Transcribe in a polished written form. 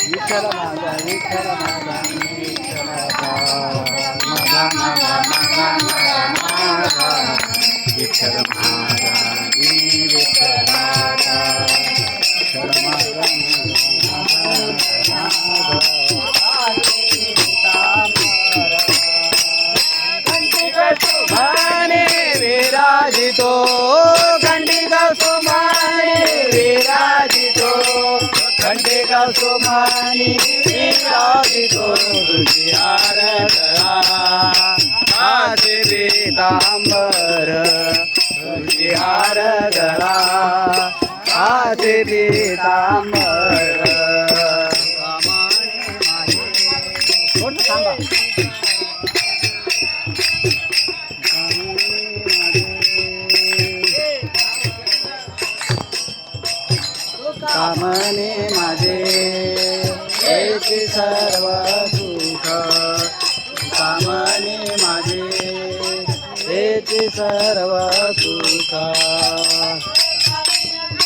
विठ्ठल माझा विठ्ठल माझा विठ्ठलाचा माझा माझा माझा माझा विठ्ठल माझा विठ्ठलाचा विठ्ठल माझा माने विराजितो खंडिका सुमाने विराजितो खंडिका सुमाने विराजितो तुझियार गळा आसे पीतांबर तुझियार गळा आसे पीतांबर कामने माझे हेचे सर्व सुख कामने माझे हेचे सर्व सुख